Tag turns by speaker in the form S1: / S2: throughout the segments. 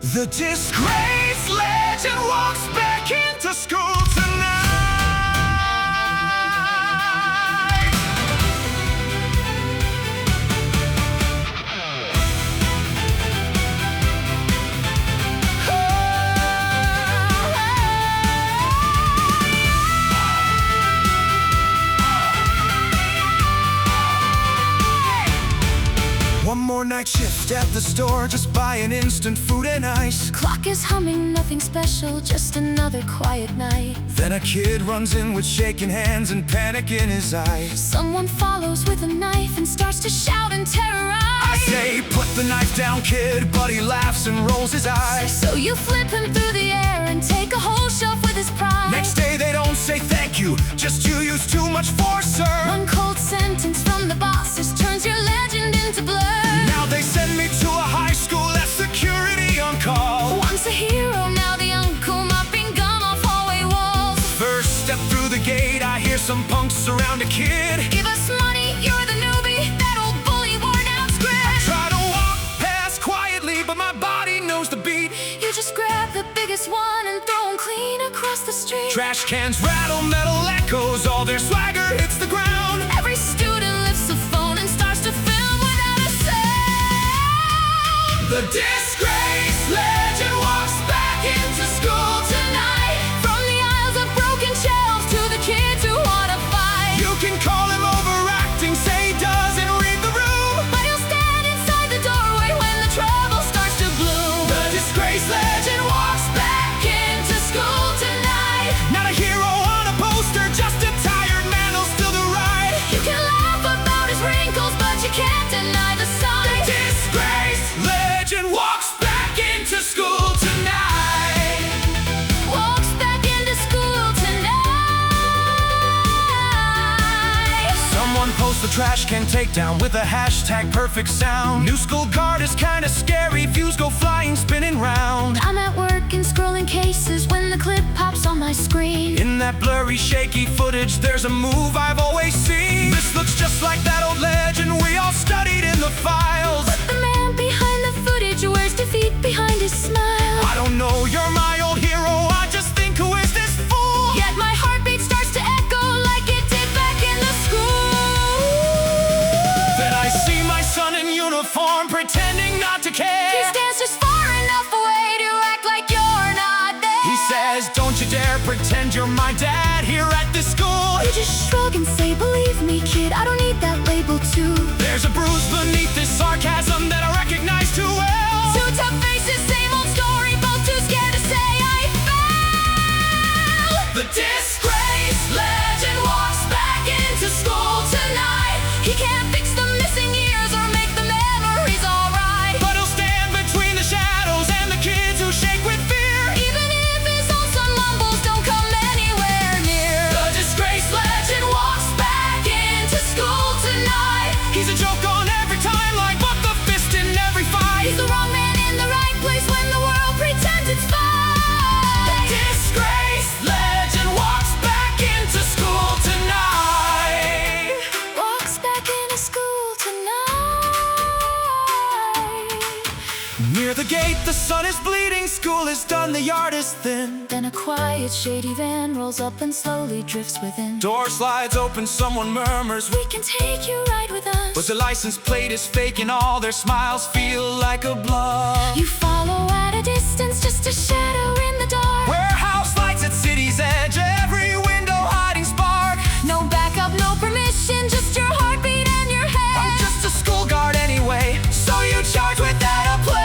S1: The disgraced legend walks back into school tonight. One more night shift at the store, just buying instant food and ice.
S2: Clock is humming, nothing special, just another quiet night.
S1: Then a kid runs in with shaking hands and panic in his eyes.
S2: Someone follows with a knife and starts to shout and terrorize.
S1: I say, put the knife down, kid, but he laughs and rolls his eyes.
S2: So you flip him through the air and take a whole shelf with his pride.
S1: Next day they don't say thank you, just you use too much force, sir.
S2: One cold sentence from the bosses turns your legend into blur.
S1: Now they send me to a high school, that's security on call.
S2: Once a hero, now the uncle mopping gum off hallway walls.
S1: First step through the gate, I hear some punks surround a kid.
S2: Give us money, you're the newbie, that old bully worn out script.
S1: I try to walk past quietly, but my body knows the beat.
S2: You just grab the biggest one and throw him clean across the street.
S1: Trash cans rattle, metal echoes, all their swagger hits the ground.
S2: Every student lifts a phone and starts to film without a sound.
S1: The disgraced legend walks back into school tonight.
S2: From the aisles of broken shelves to the kids who wanna fight.
S1: You can call him overacting, say he doesn't read the room,
S2: but he'll stand inside the doorway when the trouble starts to bloom.
S1: The disgraced legend walks back into school tonight. Not a hero on a poster, just a tired man who'll still do right.
S2: You can laugh about his wrinkles, but you can't deny the sight.
S1: The disgraced legend walks back into school tonight.
S2: Walks back into school tonight.
S1: Someone posts the trash can takedown with a hashtag perfect sound. New school guard is kinda scary, views go flying, spinning round.
S2: I'm at work and scrolling cases when the clip pops on my screen.
S1: In that blurry, shaky footage, there's a move I've always seen. This looks just like that old legend we all studied in the files.
S2: But the man behind the footage wears defeat behind his smile.
S1: I don't know, you're my old hero, I just think, who is this fool?
S2: Yet my heartbeat starts to echo like it did back in the school.
S1: Then I see my son in uniform, pretending not to care.
S2: He stands just far enough away to act like you're not there.
S1: He says, don't you dare pretend you're my dad here at this school.
S2: You just shrug and say, believe me, kid, I don't need that label too.
S1: There's a bruise beneath this sarcasm that I recognize too well.
S2: Two tough faces, same old story, both too scared to say I fell.
S1: The disgraced legend walks back into school tonight.
S2: He can't fix the missing years or make the memories alright,
S1: but he'll stand between the shadows and the kids who shake with fear.
S2: even if his own son mumbles don't come anywhere near.
S1: The disgraced legend walks back into school tonight. He's a joke on every timeline, but the fist in every fight.
S2: He's the wrong man in the right place when the world pretends it's fine.
S1: The disgraced legend walks back into school tonight.
S2: Walks back into school tonight.
S1: Near the gate, the sun is bleeding, school is done, the yard is thin.
S2: Then a quiet, shady van rolls up and slowly drifts within.
S1: Door slides open, someone murmurs,
S2: We can take you right with us.
S1: but the license plate is fake and all their smiles feel like a bluff.
S2: You follow at a distance, just a shadow in the dark.
S1: Warehouse lights at city's edge, every window hiding spark.
S2: No backup, no permission, just your heartbeat and your head.
S1: I'm just a school guard anyway, so you charge without a play.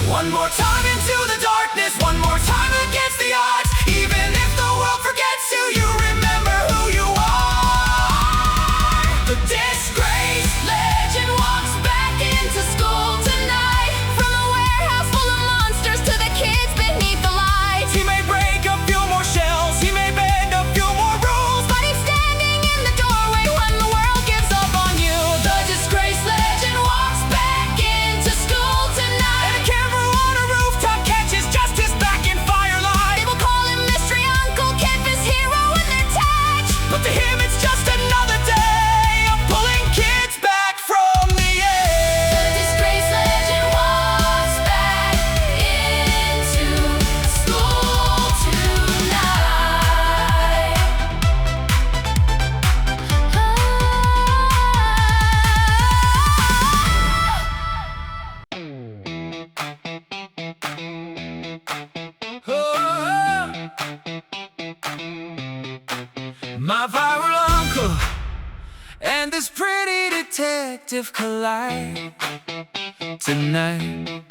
S1: One more time into the darkness, one more time against the odds. Even if the world forgets you, you remember who you are. The disgraced legend walks back into school. My viral uncle and this pretty detective collide tonight.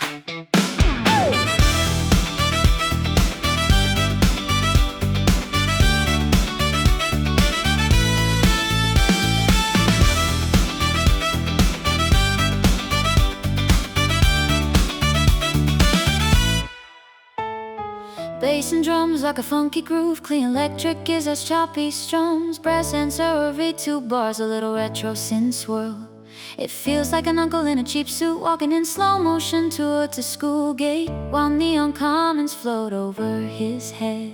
S2: Bass and drums like a funky groove. Clean electric gives us choppy strums. Brass and read 2 bars, a little retro synth swirl. It feels like an uncle in a cheap suit, walking in slow motion towards a school gate, while neon comments float over his head.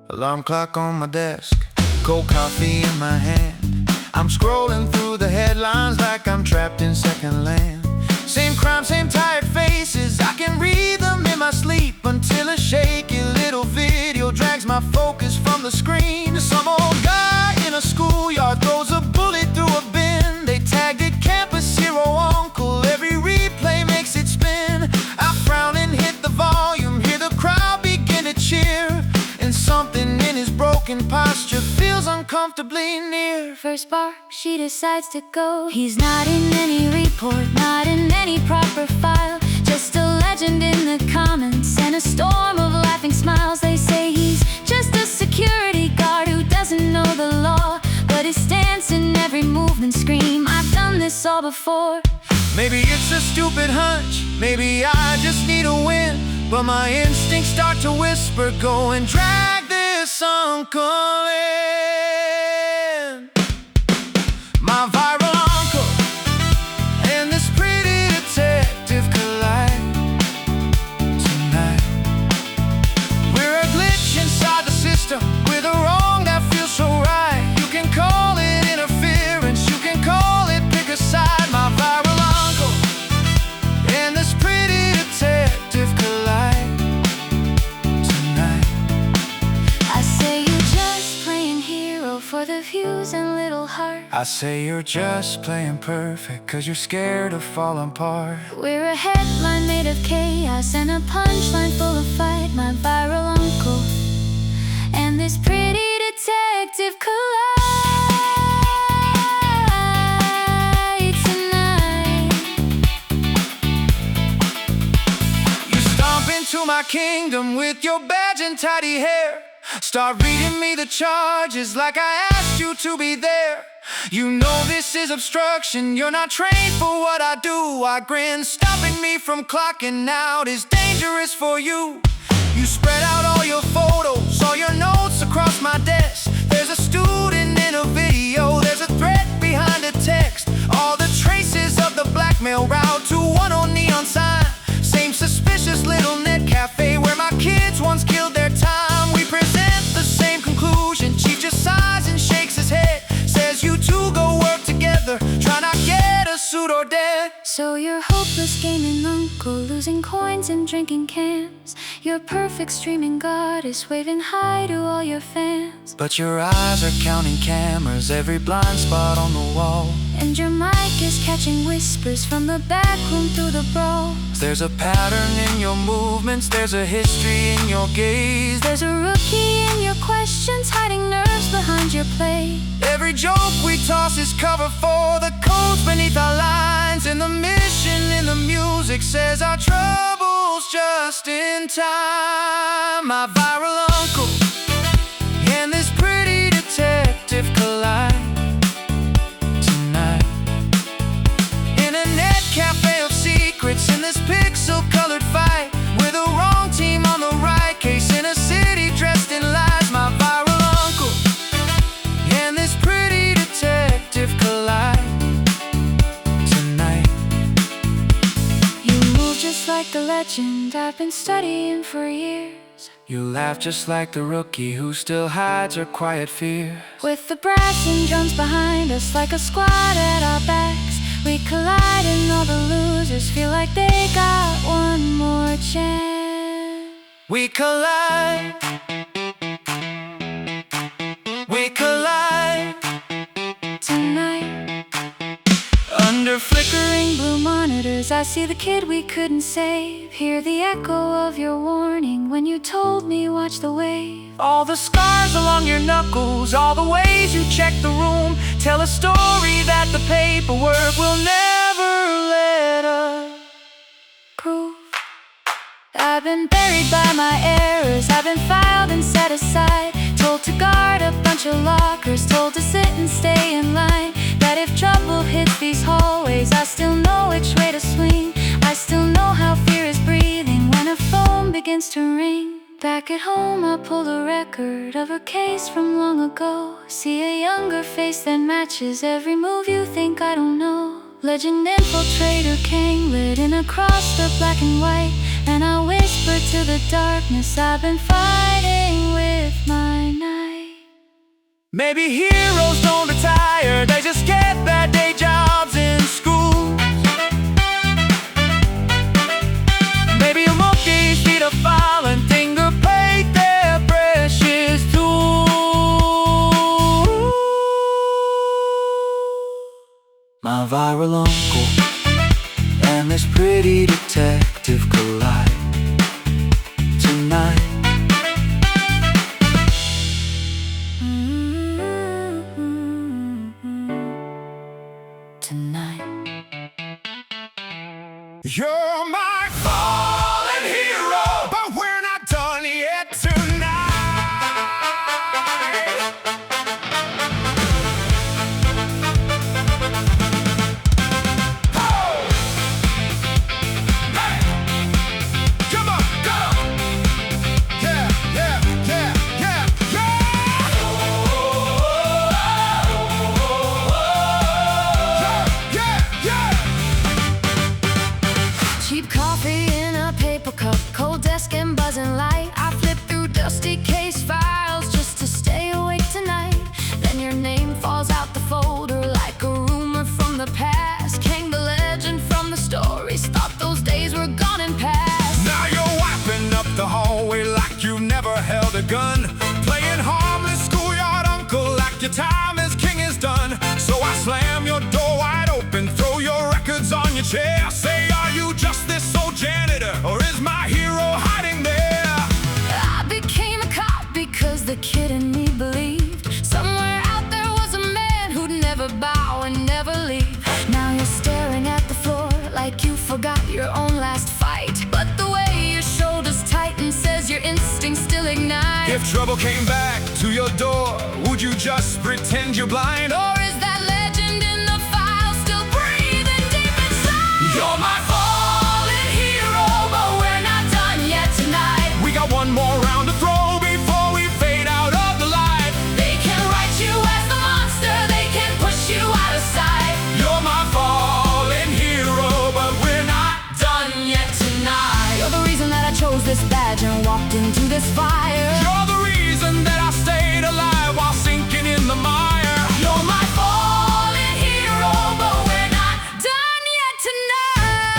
S1: Alarm clock on my desk, cold coffee in my hand. I'm scrolling through the headlines like I'm trapped in second land. Same crime, same tired faces, I can read them in my sleep, until a shaky little video drags my focus from the screen. Some old guy in a schoolyard throws a bullet through a bin. They tagged it campus hero uncle, every replay makes it spin. I frown and hit the volume, hear the crowd begin to cheer, and something in his broken posture feels uncomfortably near.
S2: First spark, she decides to go. He's not in any report, not in any proper file, just a legend in the comments and a storm of laughing smiles. They say he's just a security guard who doesn't know the law, but his stance in every movement scream, I've done this all before.
S1: Maybe it's a stupid hunch, maybe I just need a win, but my instincts start to whisper, go and drag this uncle in. My viral uncle and this pretty detective collide tonight. We're a glitch inside the system, with a wrong that feels so right. You can call it interference, you can call it pick a side. My viral uncle and this pretty detective collide tonight.
S2: I say you're just playing hero for the views and little heart.
S1: I say you're just playing perfect, cause you're scared of falling apart.
S2: We're a headline made of chaos and a punchline full of fight. My viral uncle and this pretty detective collide tonight.
S1: You stomp into my kingdom with your badge and tidy hair, start reading me the charges like I asked you to be there. You know this is obstruction, you're not trained for what I do. I grin, stopping me from clocking out is dangerous for you. You spread out all your photos, all your notes across my desk. There's a student in a video, there's a threat behind a text. All the traces of the blackmail route to one on neon sign. Same suspicious little net cafe where my kids once killed their time. We present the same conclusion, chief just sighs and shakes his head, says you two go work together, try not get a suit or dead.
S2: So you're hopeless gaming uncle, losing coins and drinking cans. Your perfect streaming goddess, waving hi to all your fans.
S1: But your eyes are counting cameras, every blind spot on the wall.
S2: And your mic is catching whispers from the back room through the brawl.
S1: There's a pattern in your movements, there's a history in your gaze.
S2: There's a rookie in your questions, hiding nerves behind your play.
S1: Every joke we toss is cover for the codes beneath our lines, and the mission in the music says our trouble's just in time. My viral uncle and this pretty detective collide tonight. In a net cafe of secrets, in this pixel-colored fight, with a wrong team on the right, case in a city dressed in lies. My viral uncle and this pretty detective collide tonight.
S2: You move just like the legend I've been studying for years.
S1: You laugh just like the rookie who still hides her quiet fear.
S2: With the brass and drums behind us like a squad at our backs, we collide and all the losers feel like they got one more chance.
S1: We collide. We collide
S2: tonight.
S1: under flickering
S2: Blue monitors monitors, I see the kid we couldn't save. Hear the echo of your warning when you told me watch the wave.
S1: All the scars along your knuckles, all the ways you check the room, tell a story that the paperwork will never let us
S2: Proof. I've been buried by my errors, I've been filed and set aside, told to guard a bunch of lockers, told to sit and stay in line. That if trouble hits these hallways, I still know which way to swing. I still know how fear is breathing when a phone begins to ring. Back at home I pull a record of a case from long ago. See a younger face that matches every move you think I don't know. Legend infiltrator king lit in across the black and white, and I whisper to the darkness I've been fighting with my night.
S1: Maybe heroes don't retire, they just get their day jobs in school. Maybe a monkey's feet are falling, finger paint their precious tool. My viral uncle and this pretty detective collide tonight. You're my fallen hero, but we're not done yet tonight. Oh! Hey! Come on, go! Yeah, yeah, yeah, yeah, yeah! Yeah, yeah, yeah!
S2: Cheap coffee in a paper cup, cold desk and buzzing light. I flip through dusty case files just to stay awake tonight. Then your name falls out the folder like a rumor from the past. Came the legend from the stories, thought those days were gone and past.
S1: Now you're wiping up the hallway like you've never held a gun, playing harmless schoolyard uncle like your time as king is done. So I slam your door wide open, throw your records on your chair, say, are you just this old janitor, or is my hero hiding there?
S2: I became a cop because the kid in me believed somewhere out there was a man who'd never bow and never leave. Now you're staring at the floor like you forgot your own last fight, but the way your shoulders tighten says your instincts still ignite.
S1: If trouble came back to your door, would you just pretend you're blind?
S2: Or is that legend in the file still breathing deep inside?
S1: You're my fallen hero, but we're not done yet tonight. We got one more round to throw before we fade out of the light.
S2: They can write you as the monster, they can push you out of sight.
S1: You're my fallen hero, but we're not done yet tonight.
S2: You're the reason that I chose this badge and walked into this fire.
S1: You're the reason that I stayed alive while sinking in the mire. You're my fallen hero, but we're not
S2: Done yet tonight.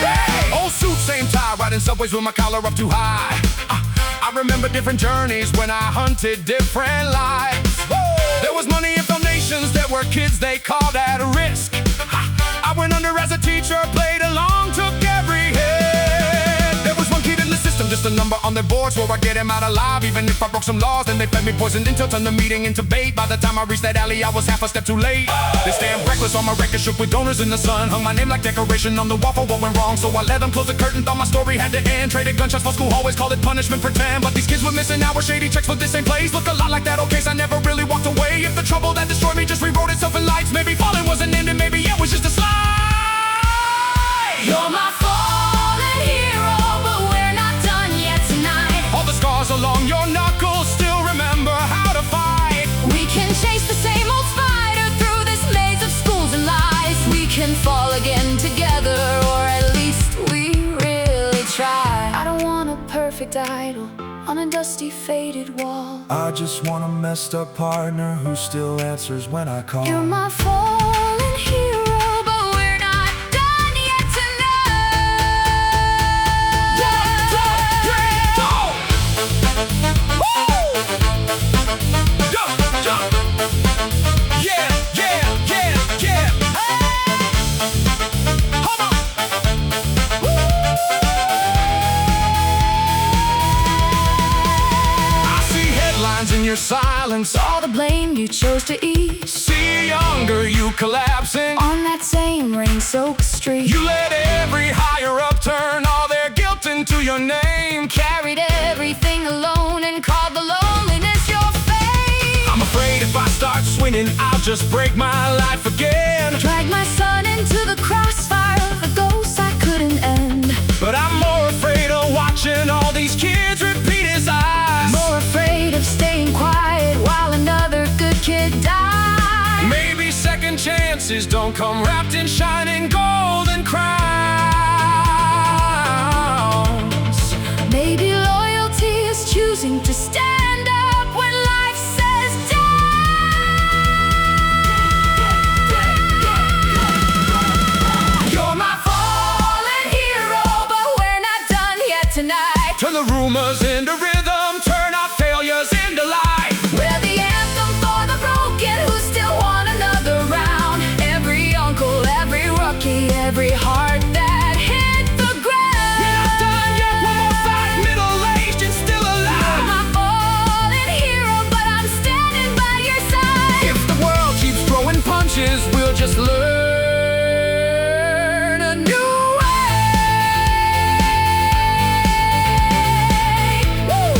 S1: Hey! Old suit, same tie, riding subways with my collar up too high. I remember different journeys when I hunted different lives. There was money and donations, there were kids they called at risk. I went under as a teacher, played along, took every hit. There was one kid in the system, just a number on their boards, where I get him out alive. Even if I broke some laws, then they fed me poison until turned the meeting into bait. By the time I reached that alley, I was half a step too late. They stand reckless on my record, shook with donors in the sun. Hung my name like decoration on the wall for what went wrong. So I let them close the curtain, thought my story had to end. Traded gunshots for school hallways, called it punishment, pretend. But these kids were missing out, were shady checks for this same place. Looked a lot like that old case, I never really walked away. If the trouble that destroyed me just rewrote itself in lights, maybe falling wasn't ending, maybe it was just a slide.
S2: You're my fallen hero, but we're not done yet tonight.
S1: All the scars along your knuckles still remember how to fight.
S2: We can chase the same old spider through this maze of schools and lies. We can fall again together, or at least we really try. I don't want a perfect idol on a dusty, faded wall.
S1: I just want a messed up partner who still answers when I call.
S2: You're my fallen hero, but we're not done yet tonight.
S1: 1, 2, 3, go! Woo! Jump, jump. Yeah, yeah, yeah, yeah. Hey!
S2: silence, all the blame you chose to eat.
S1: See younger you collapsing
S2: On that same rain-soaked street,
S1: You let every higher up turn all their guilt into your name.
S2: carried everything alone and called the loneliness your fate.
S1: I'm afraid if I start swinging, I'll just break my life again.
S2: Drag my son into the crossfire of a ghost I couldn't end.
S1: But I'm more afraid of watching all these kids repeat his eyes.
S2: More afraid of staying quiet while another good kid dies.
S1: Maybe second chances don't come wrapped in shining golden crowns.
S2: Maybe loyalty is choosing to stand up when life says die. You're my fallen hero, but we're not done yet tonight.
S1: Turn the rumors into rhythm, turn our failures into light.
S2: We're the anthem for the broken who still want another round. Every uncle, every rookie, every heart that hit the ground.
S1: We're not done yet, one more fight, middle-aged and still alive.
S2: My fallen hero, but I'm standing by your side.
S1: If the world keeps throwing punches, we'll just learn a new way.
S2: Woo!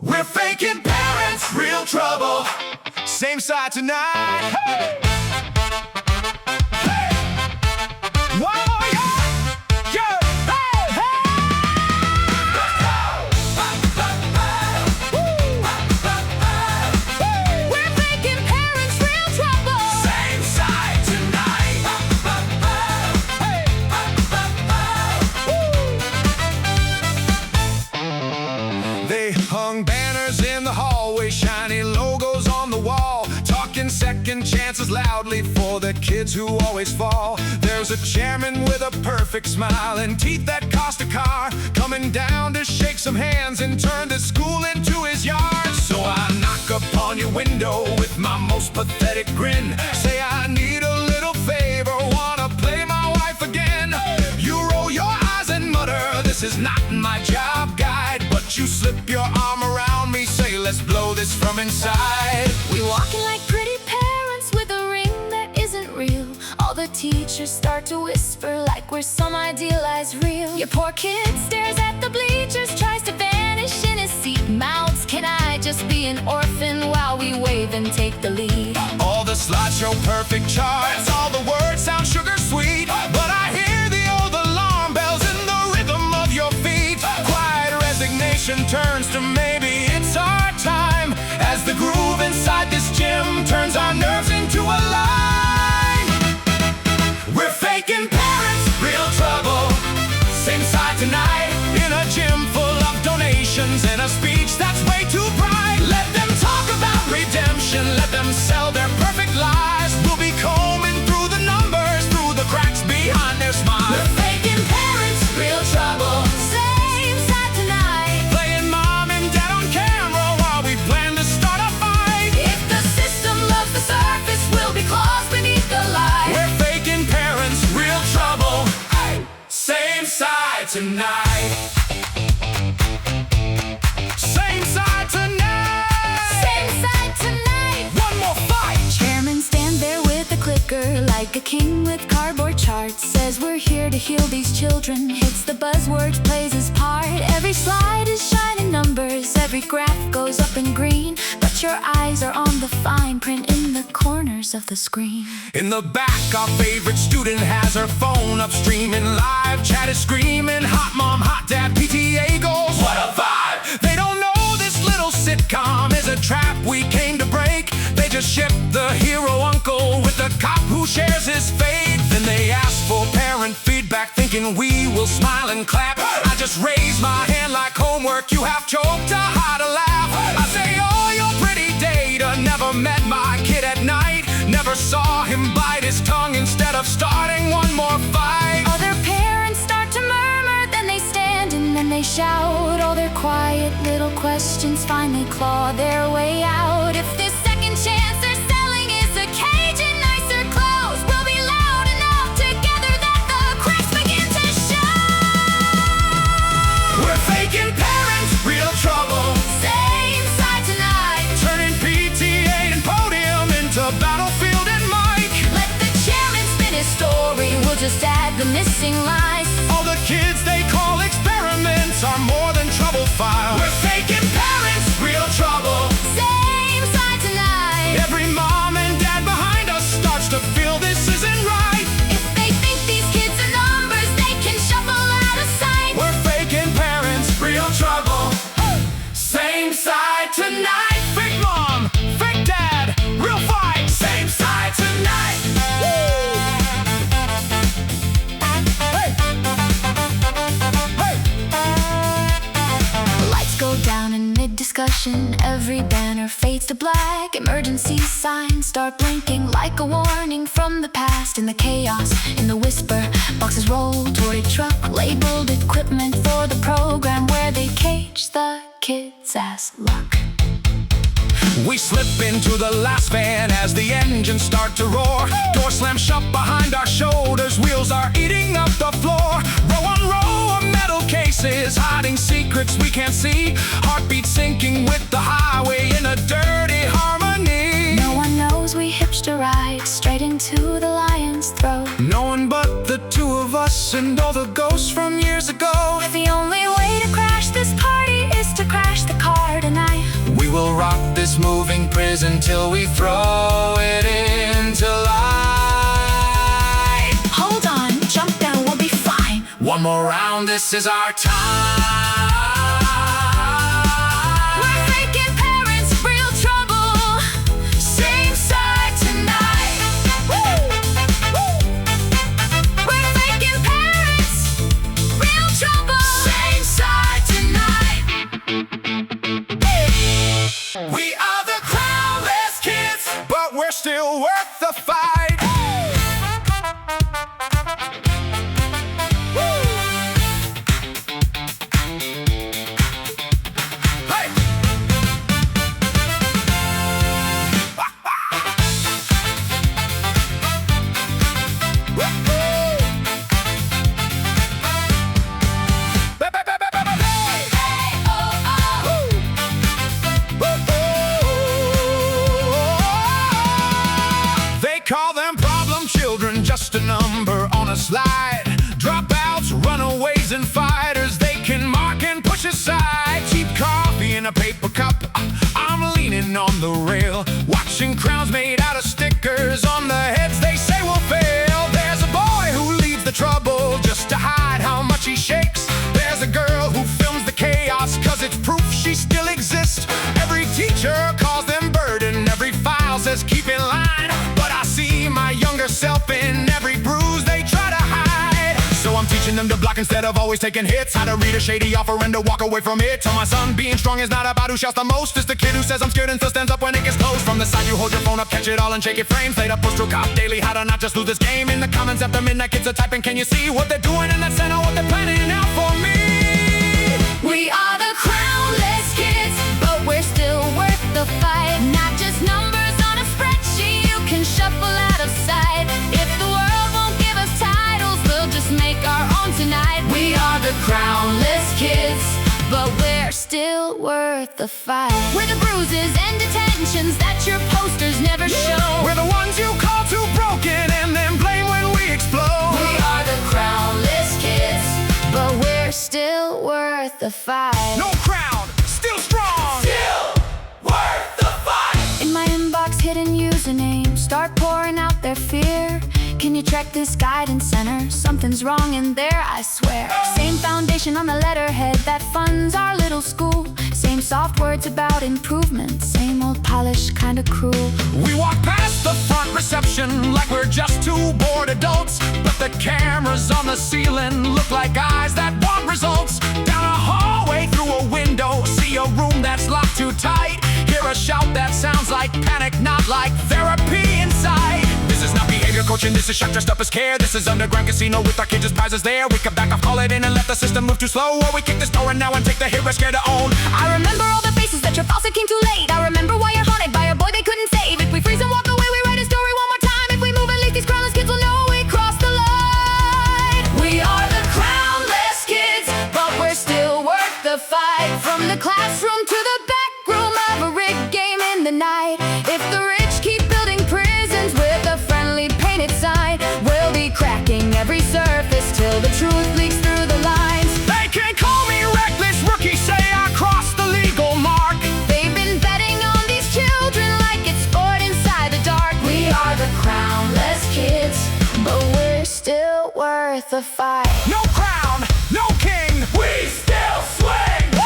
S1: We're faking parents, real trouble. Same side tonight. Hey! Hey! Whoa, yeah! Yeah! Hey! Hey!
S2: We're faking parents, real trouble.
S1: Same side tonight. Hey! They hung banners in the hallway, shiny logos on the wall, talking second chances loudly for the kids who always fall. There's a chairman with a perfect smile and teeth that cost a car, coming down to shake some hands and turn the school into his yard. So I knock upon your window with my most pathetic grin, say I need a little favor, wanna play my wife again. You roll your eyes and mutter, this is not my job guide, but you slip your arm around me, say let's blow this from inside.
S2: We walking like pretty parents with a ring that isn't real. All the teachers start to whisper like we're some idealized real. Your poor kid stares at the bleachers, tries to vanish in his seat, mouths, can I just be an orphan, while we wave and take the lead.
S1: All the slides show perfect charts, all the words sound sugar sweet, but I hear the old alarm bells in the rhythm of your feet. Quiet resignation turns to maybe it's our time, as the groove inside this gym turns our nerves into a line. We're faking parents, real trouble. Same side tonight, in a gym full of donations and a speech that's way too bright. Let them talk about redemption, let them sell their perfect lies. We'll be combing through the numbers, through the cracks behind their smiles.
S2: We're faking parents, real trouble. Same side tonight.
S1: Playing mom and dad on camera while we plan to start a fight.
S2: If the system loves the surface, we'll be claws beneath the light.
S1: We're faking parents, real trouble. Ay, same side tonight. Same side tonight.
S2: Same side tonight.
S1: One more fight.
S2: Chairman stand there with a clicker, like a king with cardboard charts. Says we're here to heal these children, hits the buzzwords, plays his part. Every slide is shining numbers, every graph goes up in green, but your eyes are on the fine print in the corners of the screen.
S1: In the back, our favorite student has her phone up streaming live. Chat is screaming, hot mom, hot dad, PTA goes, what a vibe. They don't know this little sitcom is a trap we came to break. They just ship the hero uncle with the cop who shares his fate. Then they ask for parent feedback, thinking we will smile and clap. I just raise my hand like homework, you have choked to hide a laugh. I say, oh, your pretty data, never met my kid at night, never saw him bite his tongue instead of starting one more fight.
S2: Other parents start to murmur, then they stand and then they shout. All their quiet little questions finally claw their way out. If this second chance they're selling is a cage in nicer clothes, we'll be loud enough together that the cracks begin to show. just add the missing lies.
S1: All the kids they call experiments are more than trouble files. We're faking parents, real trouble.
S2: Same side tonight.
S1: Every mom and dad behind us starts to feel this isn't right.
S2: If they think these kids are numbers, they can shuffle out of sight.
S1: We're faking parents, real trouble. Same side tonight. Fake mom, fake dad, real fight. Same side tonight.
S2: Lights go down in mid-discussion. Every banner fades to black. Emergency signs start blinking like a warning from the past. In the chaos, in the whisper, boxes roll toward a truck labeled equipment for the program where they cage the kids as luck.
S1: We slip into the last van as the engines start to roar. Door slams shut behind our shoulders. Wheels are eating up the floor. Row on row of metal cases, hiding secrets we can't see. Heartbeat sinking with the highway in a dirty harmony.
S2: No one knows we hitched a ride straight into the lion's throat.
S1: No one but the two of us and all the ghosts from years ago.
S2: The only way to crash this party is to crash the car tonight.
S1: We will rock this moving prison till we throw it into light.
S2: Hold on, jump down, we'll be fine.
S1: One more round, this is our time.
S2: We're faking parents, real trouble.
S1: Same side tonight.
S2: Woo! Woo! We're faking parents, real trouble.
S1: Same side tonight. We are the crownless kids, but we're still worth the fight. Woo! Hey! Call them problem children, just a number on a slide. Dropouts, runaways, and fighters they can mark and push aside. Cheap coffee in a paper cup, I'm leaning on the rail, watching crowns made out of stickers on the heads they say will fail. There's a boy who leads the trouble just to hide how much he shakes. There's a girl who films the chaos cause it's proof she still exists. Every teacher calls them burden, every file says keep in line. See my younger self in every bruise they try to hide. So I'm teaching them to block instead of always taking hits. How to read a shady offer and to walk away from it. Tell my son being strong is not about who shouts the most. It's the kid who says I'm scared and still stands up when it gets close. From the side you hold your phone up, catch it all and shake it frames. Later post to a cop daily how to not just lose this game. In the comments after midnight kids are typing, can you see what they're doing in that center, what they're planning out for me?
S2: We are the crownless kids, but we're still worth the fight. Not just numbers on a spreadsheet you can shuffle out of sight. If the world won't give us titles, we'll just make our own tonight. We are the crownless kids, but we're still worth the fight. We're the bruises and detentions that your posters never show.
S1: We're the ones you call too broken and then blame when we explode.
S2: We are the crownless kids, but we're still worth the fight.
S1: No crown, still strong,
S2: Still worth the fight. In my inbox, hidden usernames start pouring out their fear. Can you track this guidance center? Something's wrong in there, I swear. Same foundation on the letterhead that funds our little school. Same soft words about improvement. Same old polished, kinda cruel.
S1: We walk past the front reception like we're just two bored adults. But the cameras on the ceiling look like eyes that want results. Down a hallway through a window, see a room that's locked too tight. Hear a shout that sounds like panic, not like therapy inside. This is not behavior coaching, this is shock dressed up as care. This is underground casino with our cages, prizes there. We can back off, call it in and let the system move too slow. Or we kick this door and now and take the hit we're scared to own.
S2: I remember all the faces that your faucet came too late. I remember why you're haunted by a boy they couldn't save. If we freeze and walk away, we write a story one more time. If we move, at least these crownless kids will know we crossed the line. We are the crownless kids, but we're still worth the fight. From the classroom to the back room of a rigged game in the night. If the rich keep building prisons with a friendly painted sign, we'll be cracking every worth a fight.
S1: No crown, no king, we still swing. Woo!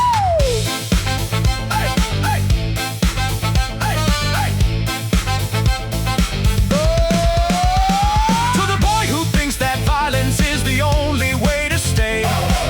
S1: Hey, hey. Hey, hey. To the boy who thinks that violence is the only way to stay.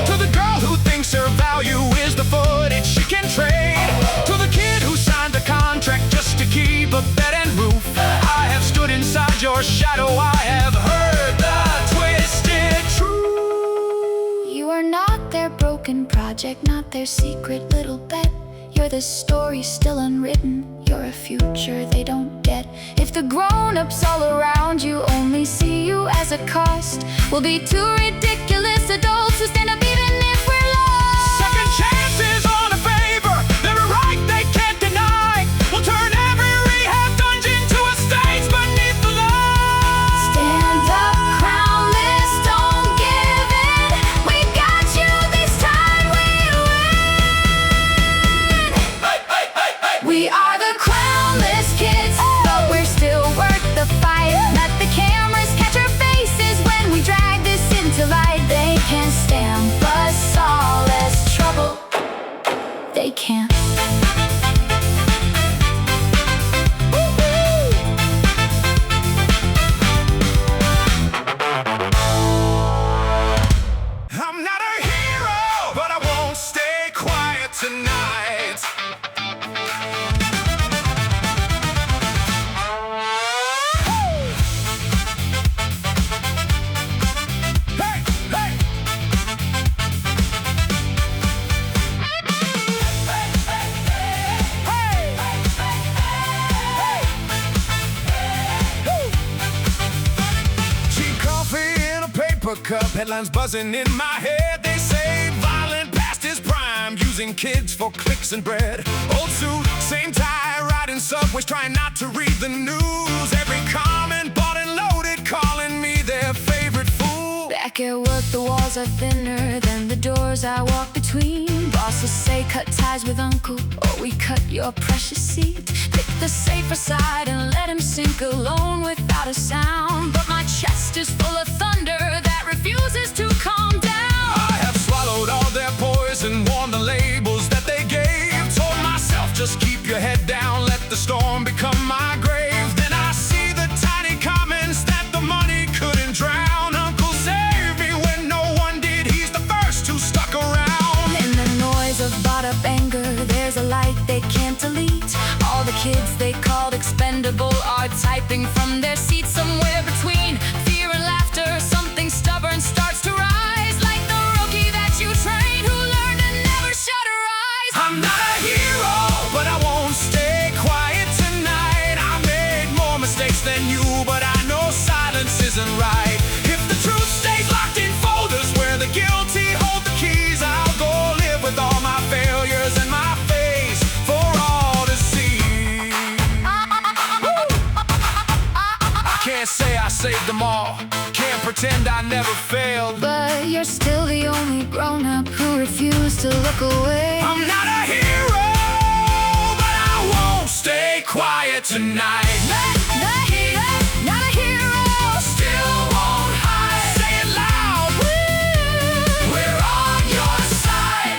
S1: To the girl who thinks her value is the footage she can trade. To the kid who signed a contract just to keep a bed and roof. I have stood inside your shadow, I have heard the twisted truth.
S2: You are not their broken project, not their secret little bet. You're the story still unwritten, you're a future they don't get. If the grown-ups all around you only see you as a cost, we'll be two ridiculous adults who stand up even if we're lost.
S1: Second chances on a favor, they're a right they can't deny. We'll turn every rehab dungeon to a stage beneath the light.
S2: Stand up, crownless, don't give in. We got you this time, we win.
S1: Hey, hey, hey, hey.
S2: We are the crownless kids, but we're still worth the fight. Let the cameras catch our faces when we drag this into light. They can't stamp us all as trouble. They can't.
S1: I'm not a hero, but I won't stay quiet tonight. Hey, hey. Cheap coffee in a paper cup, headlines buzzing in my head. They say violent past his prime, using kids for clicks and bread. Old suit, same tie, riding subways, trying not to read the news. Every comment bought and loaded, calling me their favorite fool.
S2: Back at work, the walls are thinner than the doors I walk between. Bosses say cut ties with uncle, or we cut your precious seat. Pick the safer side and let him sink alone without a sound. But my chest is full of thunder that refuses to calm down.
S1: I have swallowed all their poison, worn the labels that they gave. Told myself, just keep your head down, let the storm become my grave. Then I see the tiny comments that the money couldn't drown. Uncle saved me when no one did, he's the first who stuck around.
S2: In the noise of bought up anger, there's a light they can't delete. All the kids they called expendable are typing from their seats. Somewhere between fear and laughter, something stubborn starts to rise. Like the rookie that you train who learned to never shut her eyes.
S1: I'm not a hero, but I won't stay quiet tonight. I made more mistakes than you, but I know silence isn't right. If the truth stays locked in folders where the guilty hold the keys, I'll go live with all my failures and my face for all to see. I can't say I saved them all, can't pretend I never failed.
S2: But you're still the only grown-up who refused to look away.
S1: I'm not a hero, but I won't stay quiet tonight.
S2: Not a hero.
S1: Still won't hide. Say it loud. We're on your side.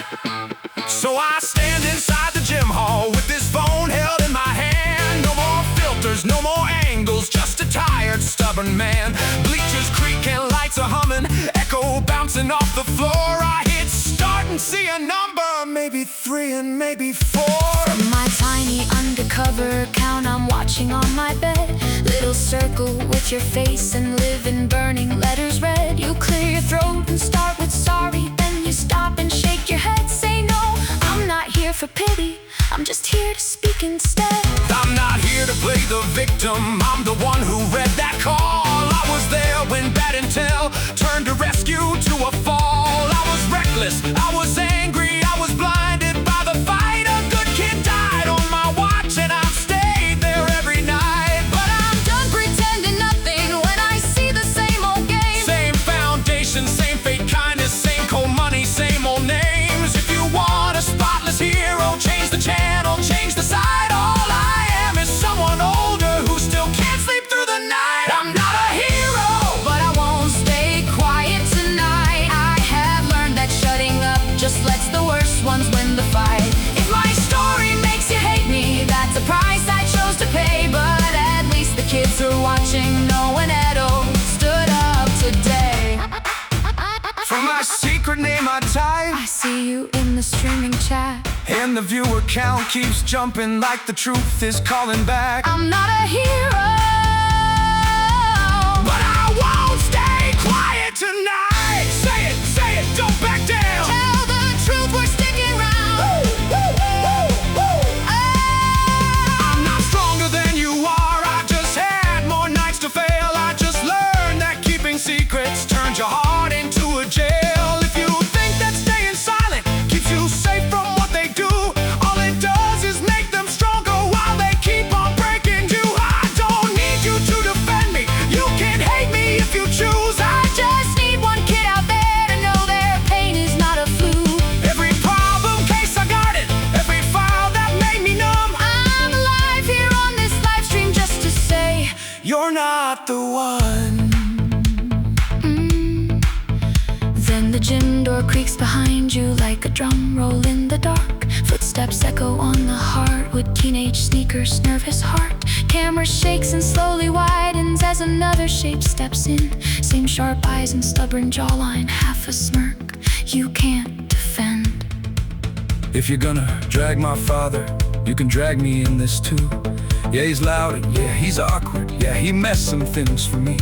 S1: So I stand inside the gym hall with this phone held in my hand. No more filters, no more angles, just a tired, stubborn man. Bleachers creak and lights are humming, echo bouncing off the floor. I hit start and see a number, maybe 3 and maybe 4.
S2: From my tiny undercover account, I'm watching on my bed. Little circle with your face and live in burning letters red. You clear your throat and start with sorry, then you stop and shake your head. Say no, I'm not here for pity, I'm just here to speak instead.
S1: I'm not here to play the victim, I'm the one who read that call. I was there when bad intel turned to rescue to a fall. I was reckless, I was angry, I was blinded by the fight. A good kid died on my watch and I've stayed there every night.
S2: But I'm done pretending nothing when I see the same old game.
S1: Same foundation, same fate, kindness, same cold money, same old names. If you want a spotless hero, change the channel, change the side. All I am is someone older who still can't sleep through
S2: closer watching, knowing Edo stood up today.
S1: For my secret name I type,
S2: I see you in the streaming chat,
S1: and the viewer count keeps jumping like the truth is calling back.
S2: I'm not a hero,
S1: but I won't stay quiet tonight. Say it, don't back down.
S2: tell the truth, we're sticking around.
S1: I'm not stronger than you are. I just had more nights to fail. I just learned that keeping secrets turns your heart into a jail. If you think that staying silent keeps you safe from what they do, all it does is make them stronger while they keep on breaking you. I don't need you to defend me. You can hate me if you choose.
S2: I just need one kid out there to know their pain is not a fluke.
S1: Every problem case I guarded, every file that made me numb.
S2: I'm alive here on this live stream just to say
S1: You're not the one.
S2: Then the gym door creaks behind you like a drum roll in the dark. Footsteps echo on the hardwood, teenage sneakers, nervous heart. Camera shakes and slowly widens as another shape steps in. Same sharp eyes and stubborn jawline, half a smirk you can't defend.
S1: If you're gonna drag my father, you can drag me in this too. Yeah, he's loud and yeah, he's awkward. Yeah, he messed some things for me.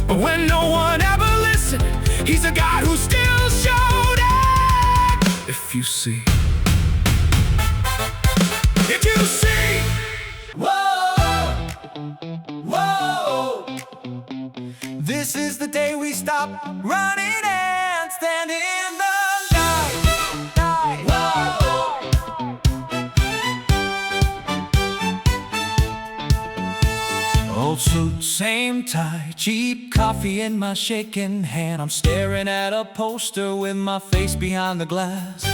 S1: But when no one ever listened, he's a guy who still showed it. If you see, whoa, whoa. This is the day we stop running and stand in the light. Whoa. Old suit, same tie, cheap coffee in my shaking hand. I'm staring at a poster with my face behind the glass.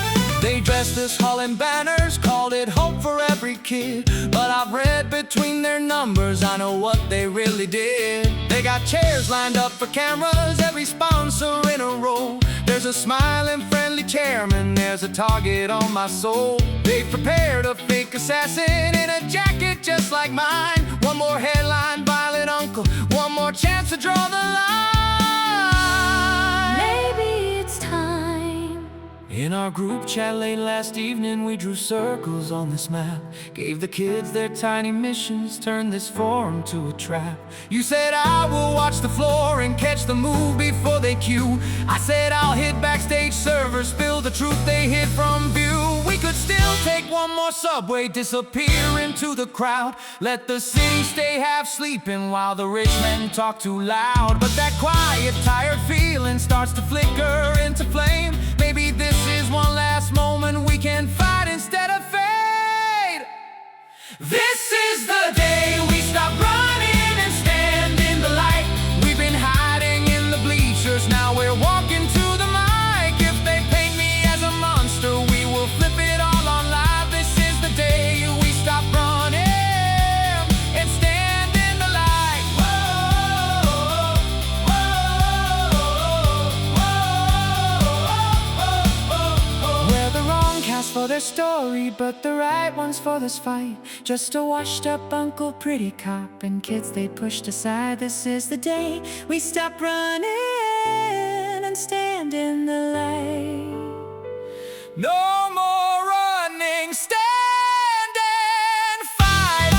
S1: They dressed us all in banners, called it hope for every kid. But I've read between their numbers, I know what they really did. They got chairs lined up for cameras, every sponsor in a row. There's a smiling friendly chairman, there's a target on my soul. They've prepared a fake assassin in a jacket just like mine. One more headline, violent uncle, one more chance to draw the line.
S2: Maybe it's time.
S1: In our group chat late last evening, we drew circles on this map. Gave the kids their tiny missions, turned this forum to a trap. You said I will watch the floor and catch the move before they cue. I said I'll hit backstage servers, spill the truth they hid from view. We could still take one more subway, disappear into the crowd. Let the city stay half sleeping while the rich men talk too loud. But that quiet, tired feeling starts to flicker into flame. Maybe this is one last moment we can fight instead of fade. This is the day we stop running and stand in the light. We've been hiding in the bleachers, now we're walking to the mic. If they paint me as a monster, we will flip it all on live. This is the day we stop running and stand in the light. Whoa, We're the wrong cast for their story, but the right ones for this fight. Just a washed up uncle, pretty cop, and kids they pushed aside. This is the day we stop running and stand in the light. No more running, stand and fight.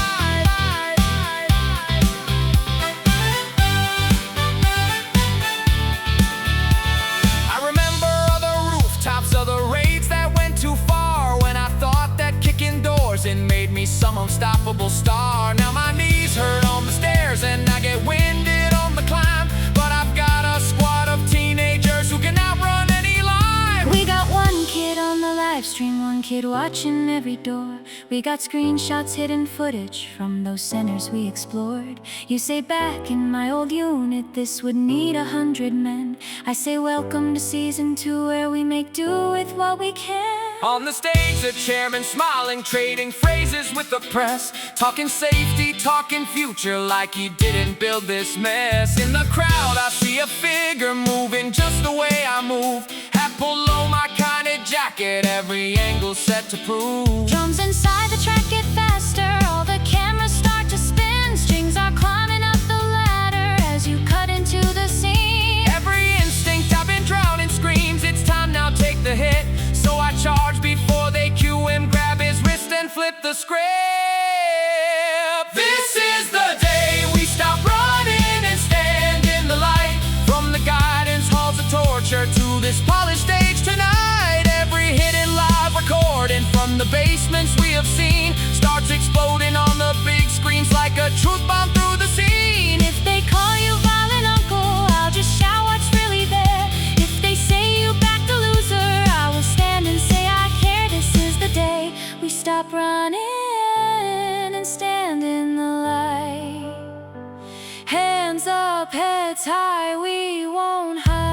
S1: I remember other rooftops, other raids that went too far, when I thought that kicking doors in made me some unstoppable star. Now my knees hurt on the stairs and I get winded on the climb, but I've got a squad of teenagers who can outrun any line.
S2: We got one kid on the live stream, one kid watching every door. We got screenshots, hidden footage from those centers we explored. You say back in my old unit this would need 100 men. I say welcome to season 2, where we make do with what we can.
S1: On the stage, the chairman smiling, trading phrases with the press, talking safety, talking future, like he didn't build this mess. In the crowd, I see a figure moving just the way I move. Hat below my kind of jacket, every angle set to prove.
S2: Drums inside the track get faster, all the cameras start to spin. Strings are climbing up
S1: basements we have seen starts exploding on the big screens like a truth bomb through the scene.
S2: If they call you violent uncle, I'll just shout what's really there. If they say you backed a loser, I will stand and say I care. This is the day we stop running and stand in the light. Hands up, heads high, we won't hide.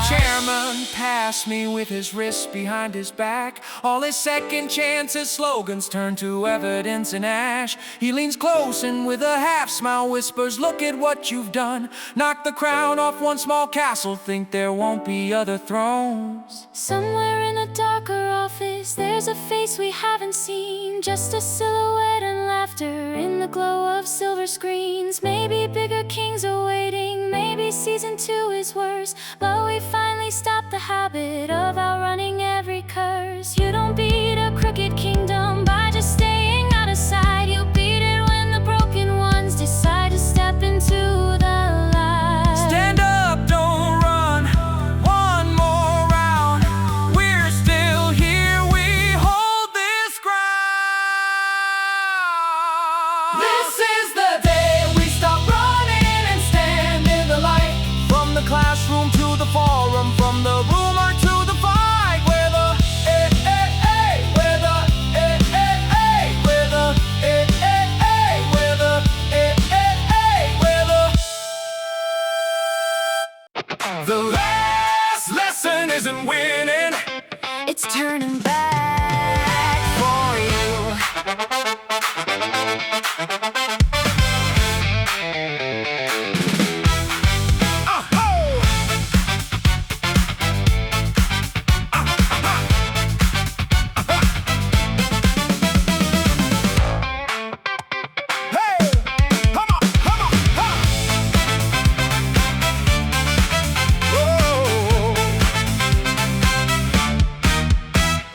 S1: Chairman passed me with his wrist behind his back. All his second chances slogans turn to evidence and ash. He leans close and with a half smile whispers, look at what you've done. Knock the crown off one small castle, think there won't be other thrones.
S2: Somewhere in a darker office, there's a face we haven't seen. Just a silhouette and laughter in the glow of silver screens. Maybe bigger kings are waiting, maybe season 2 is worse. But we finally stopped the habit of outrunning every curse. You don't beat a crooked kingdom by just staying out of sight. You beat it when the broken ones decide to step into the light.
S1: Stand up, don't run, one more round. We're still here, we hold this ground. This is the day we stop running and stand in the light. From the classroom to the forum, from the rumor to the fight. We're the we're the we're the we're the we're the last lesson isn't winning,
S2: It's turning back for you.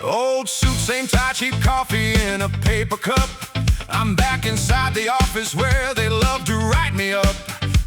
S1: Old suit, same tie, cheap coffee in a paper cup. I'm back inside the office where they love to write me up.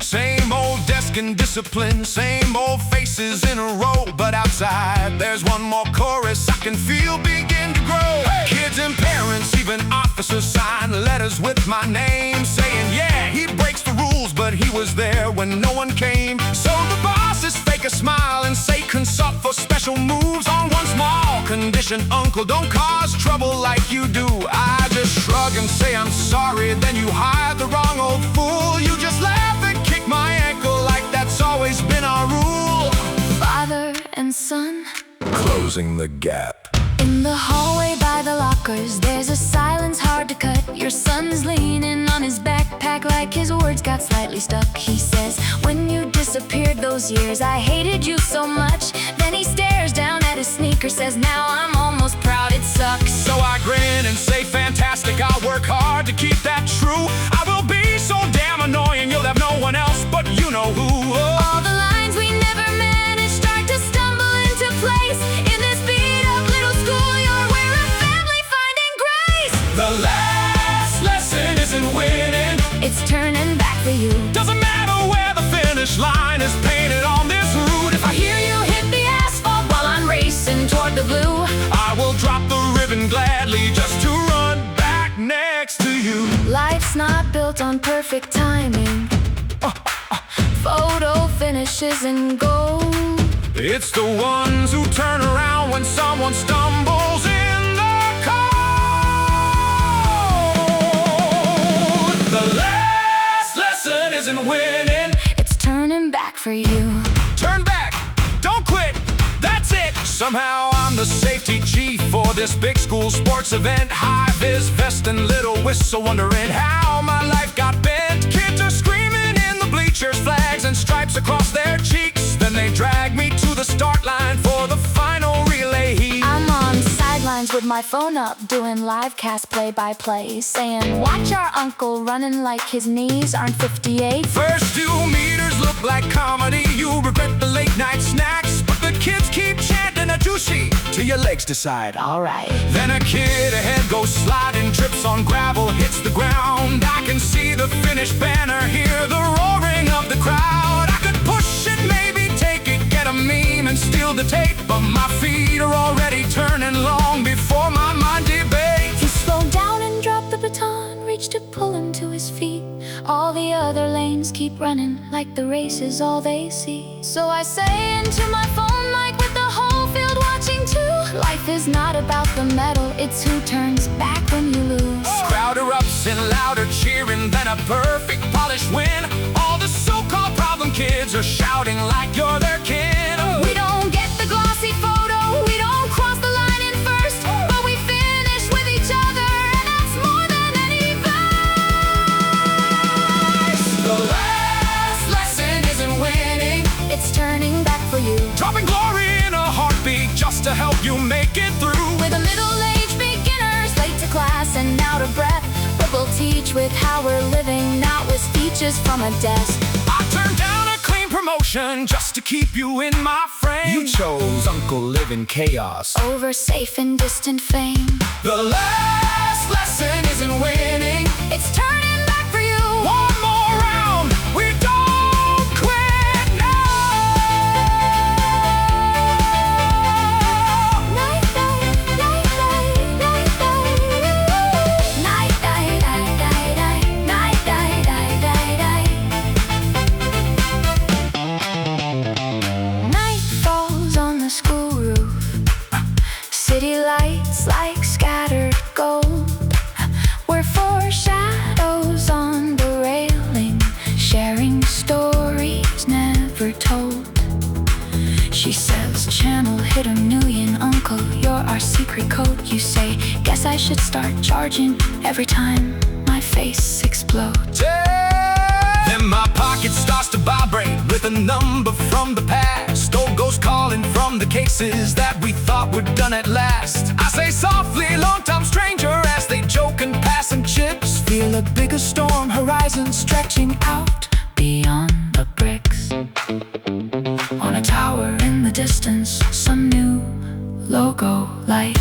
S1: Same old desk and discipline, same old faces in a row. But outside, there's one more chorus I can feel begin to grow. Kids and parents, even officers sign letters with my name, saying, yeah, he breaks the rules, but he was there when no one came. So the bosses fake a smile and say consult for special moves on one small condition: uncle, don't cause trouble like you do. I just shrug and say I'm sorry, then you hire the wrong old fool. You just laugh and kick my ankle like that's always been our rule.
S2: Father and son,
S1: Closing the gap.
S2: in the hallway by the lockers, there's a silence hard to cut. Your son's leaning on his backpack like his words got slightly stuck. He says, when you disappeared those years, I hated you so much. Then he stares down at his sneaker, says, now I'm almost proud it sucks.
S1: So I grin and say, fantastic, I'll work hard to keep that true. I will be so damn annoying, you'll have no one else but you know who.
S2: All the lines we never managed start to stumble into place. In this beat-up little schoolyard, we're a family finding grace.
S1: The last lesson isn't winning,
S2: It's turning back for you.
S1: doesn't matter where the finish line is painted on this route. If I hear you hit the asphalt while I'm racing toward the blue, I will drop the ribbon gladly just to run back next to you.
S2: Life's not built on perfect timing. Photo finishes in gold.
S1: It's the ones who turn around when someone stumbles in the cold. The last lesson isn't winning,
S2: It's turning back for you.
S1: turn back, don't quit, that's it. Somehow I'm the safety chief for this big school sports event. High-vis vest and little whistle, wondering how my life got bent. Kids are screaming in the bleachers, flags and stripes across their cheeks. Then they drag me to the start line for the final relay heat.
S2: I'm on sidelines with my phone up, doing live cast play-by-play, saying, watch our uncle running like his knees aren't 58.
S1: First 2 meters look like comedy, you regret the late night snacks, but the kids keep chanting a juicy till your legs decide.
S2: Alright.
S1: Then a kid ahead goes sliding, trips on gravel, hits the ground. I can see the finished banner, hear the roaring of the crowd. I could push it, maybe take it, get a meme and steal the tape, but my feet are already turning long before my mind debates.
S2: He slowed down and dropped the baton, reached to pull him to his feet. All the other lanes keep running like the race is all they see. So I say into my phone mic with the whole field watching too. Life is not about the medal, it's who turns back when you lose.
S1: Crowd erupts in louder cheering than a perfect polished win. All the so-called problem kids are shouting like you're their kid.
S2: We don't get the glossy photo, we don't cross the line in first, but we finish with each other, and that's more than any verse.
S1: The last lesson isn't winning,
S2: It's turning back for you.
S1: dropping glory in a heartbeat just to help you make it through.
S2: With a middle-aged beginners, late to class and out of breath, but we'll teach with how we're living, not with speeches from a desk.
S1: I turned down a clean promotion just to keep you in my frame. You chose Uncle Live in Chaos
S2: Over safe and distant fame.
S1: The last lesson isn't winning,
S2: It's turning back for you.
S1: one more round, we don't quit now.
S2: Night, night, night, night, night, night, night, night, night, night, night, night. Night falls on the school roof. City lights like scattered gold. We're four shadows on the railing, sharing stories never told. She says, channel hit a million, uncle, you're our secret code. You say, guess I should start charging every time my face explodes.
S1: Then my pocket starts to vibrate with a number from the past. Old ghosts calling from the cases that we thought were done at last. I say softly, long-time stranger, as they joke and pass some chips.
S2: Feel a bigger storm horizon stretching out beyond the bricks. On a tower in the distance, some new logo light.